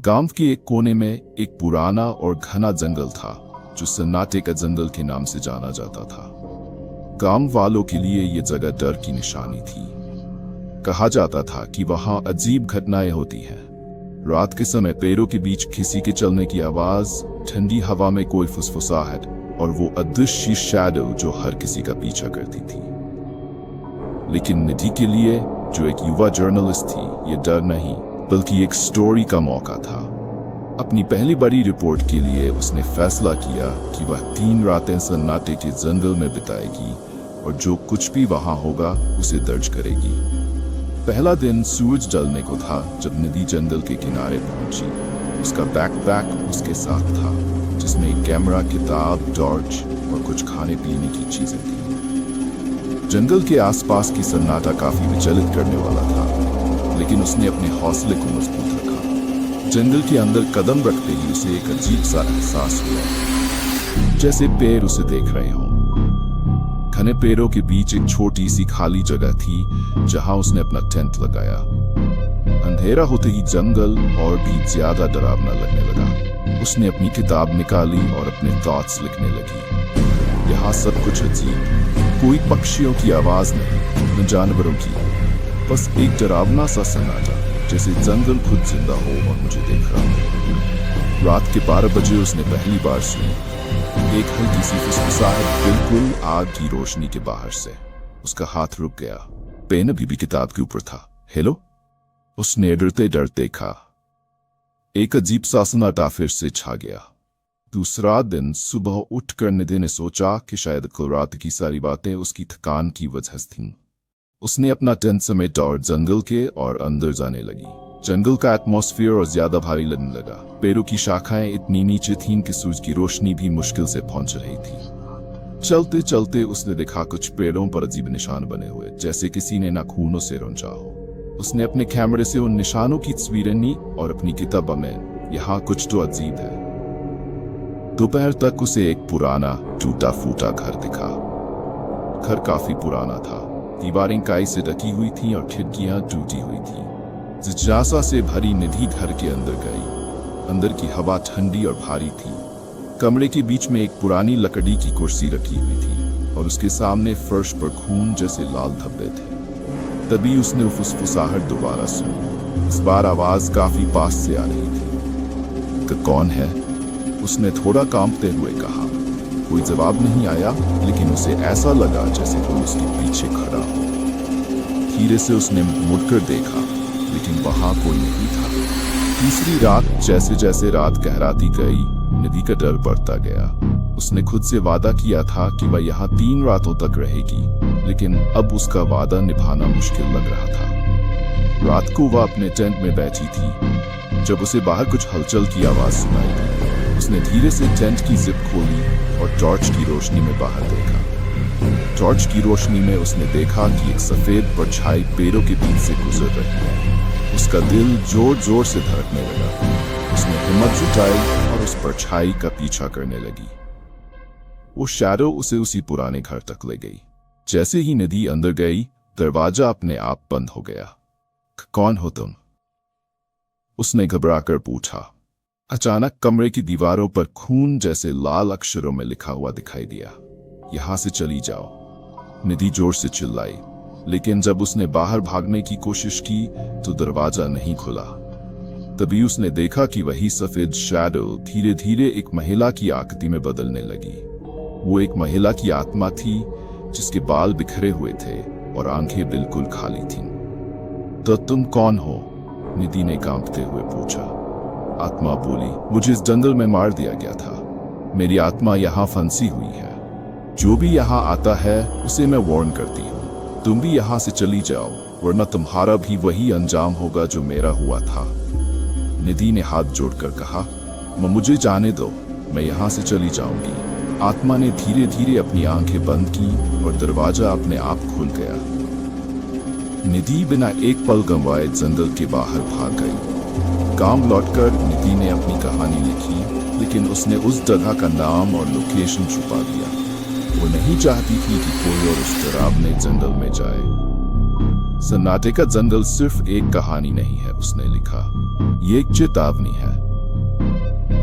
गांव के एक कोने में एक पुराना और घना जंगल था जो सन्नाटे का जंगल के नाम से जाना जाता था। गांव वालों के लिए यह जगह डर की निशानी थी। कहा जाता था कि वहां अजीब घटनाएं होती हैं। रात के समय पेड़ों के बीच किसी के चलने की आवाज, ठंडी हवा में कोई फुसफुसाहट और वो अदृश्य शैडो जो हर किसी का पीछा करती थी। लेकिन निधि के लिए, जो एक युवा जर्नलिस्ट थी, ये डर नहीं बल्कि एक स्टोरी का मौका था। अपनी पहली बड़ी रिपोर्ट के लिए उसने फैसला किया कि वह 3 रातें सन्नाटे के जंगल में बिताएगी और जो कुछ भी वहां होगा उसे दर्ज करेगी। पहला दिन सूरज ढलने को था जब निधि जंगल के किनारे पहुंची। उसका बैकपैक उसके साथ था, जिसमें एक कैमरा, किताब, टॉर्च और कुछ खाने पीने की चीजें थी। जंगल के आसपास की सन्नाटा काफी विचलित करने वाला था, लेकिन उसने अपने हौसले को मजबूत रखा। जंगल के अंदर कदम रखते ही उसे एक अजीब सा एहसास हुआ, जैसे पेड़ उसे देख रहे हों। घने पेड़ों के बीच एक छोटी सी खाली जगह थी जहां उसने अपना टेंट लगाया। अंधेरा होते ही जंगल और भी ज्यादा डरावना लगने लगा। उसने अपनी किताब निकाली और अपने थॉट्स लिखने लगी। यहाँ सब कुछ अजीब, कोई पक्षियों की आवाज नहीं, न जानवरों की, बस एक डरावना सा सन्नाटा, जैसे जंगल खुद जिंदा हो और मुझे देख रहा हो। रात के 12 बजे उसने पहली बार सुनी एक हल्की सी फुसफुसाहट, बिल्कुल आग की रोशनी के बाहर से। उसका हाथ रुक गया। पेन अभी भी किताब के ऊपर था। हेलो, उसने डरते डरते कहा। एक अजीब सा सन्नाटा फिर से छा गया। दूसरा दिन सुबह उठकर निधि ने सोचा कि शायद कल रात की सारी बातें उसकी थकान की वजह से थीं। उसने अपना टेंट समेटा और जंगल के और अंदर जाने लगी। जंगल का एटमॉस्फेयर और ज्यादा भारी लगने लगा। पेड़ों की शाखाएं इतनी नीचे थीं कि सूरज की रोशनी भी मुश्किल से पहुंच रही थी। चलते चलते उसने देखा कुछ पेड़ों पर अजीब निशान बने हुए, जैसे किसी ने नाखूनों से रौंचा हो। उसने अपने कैमरे से उन निशानों की तस्वीरें ली और अपनी किताब में, यहाँ कुछ तो अजीब है। दोपहर तक उसे एक पुराना टूटा फूटा घर दिखा। घर काफी पुराना था, दीवारें काई से ढकी हुई थीं और खिड़कियां टूटी हुई थीं। जिज्ञासा से भरी निधि घर के अंदर गई। अंदर की हवा ठंडी और भारी थी। कमरे के बीच में एक पुरानी लकड़ी की कुर्सी रखी हुई थी और उसके सामने फर्श पर खून जैसे लाल धब्बे थे। तभी उसने फुसफुसाहट दोबारा सुनी। इस बार आवाज काफी पास से आ रही थी। कौन है? उसने थोड़ा कांपते हुए कहा। कोई जवाब नहीं आया, लेकिन उसे ऐसा लगा जैसे कोई उसके पीछे खड़ा हो। धीरे से उसने मुड़कर देखा, लेकिन वहां कोई नहीं था। तीसरी रात, जैसे जैसे रात गहराती गई, निधि का डर बढ़ता गया। उसने खुद से वादा किया था कि वह यहाँ 3 रातों तक रहेगी, लेकिन अब उसका वादा निभाना मुश्किल लग रहा था। रात को वह अपने टेंट में बैठी थी जब उसे बाहर कुछ हलचल की आवाज सुनाई दी। उसने धीरे से टेंट की जिप खोली और टॉर्च की रोशनी में बाहर देखा। टॉर्च की रोशनी में उसने देखा कि एक सफेद परछाई पेड़ों के बीच से गुजर रही है। उसका दिल जोर जोर से धड़कने लगा। उसने हिम्मत जुटाई और उस परछाई का पीछा करने लगी। वो शैडो उसे उसी पुराने घर तक ले गई। जैसे ही निधि अंदर गई, दरवाजा अपने आप बंद हो गया। कौन हो तुम? उसने घबराकर पूछा। अचानक कमरे की दीवारों पर खून जैसे लाल अक्षरों में लिखा हुआ दिखाई दिया। यहां से चली जाओ, निधि जोर से चिल्लाई। लेकिन जब उसने बाहर भागने की कोशिश की तो दरवाजा नहीं खुला। तभी उसने देखा कि वही सफेद शैडो धीरे धीरे एक महिला की आकृति में बदलने लगी। वो एक महिला की आत्मा थी, जिसके बाल बिखरे हुए थे और आंखें बिल्कुल खाली थीं। तो तुम कौन हो? निधि ने कांपते हुए पूछा। आत्मा बोली, मुझे इस जंगल में मार दिया गया था। मेरी आत्मा यहाँ फंसी हुई है। जो भी यहाँ आता है उसे मैं वार्न करती हूँ, तुम भी यहाँ से चली जाओ, वरना तुम्हारा भी वही अंजाम होगा जो मेरा हुआ था। निधि ने हाथ जोड़कर कहा, मुझे जाने दो, मैं यहाँ से चली जाऊंगी। आत्मा ने धीरे धीरे अपनी आंखें बंद की और दरवाजा अपने आप खुल गया। निधि बिना एक पल गंवाए जंगल के बाहर भाग गई। गांव लौटकर निधि ने अपनी कहानी लिखी, लेकिन उसने उस जगह का नाम और लोकेशन छुपा दिया। वो नहीं चाहती थी कि कोई और उस डरावने जंगल में जाए। सन्नाटे का जंगल सिर्फ एक कहानी नहीं है, उसने लिखा, ये एक चेतावनी है।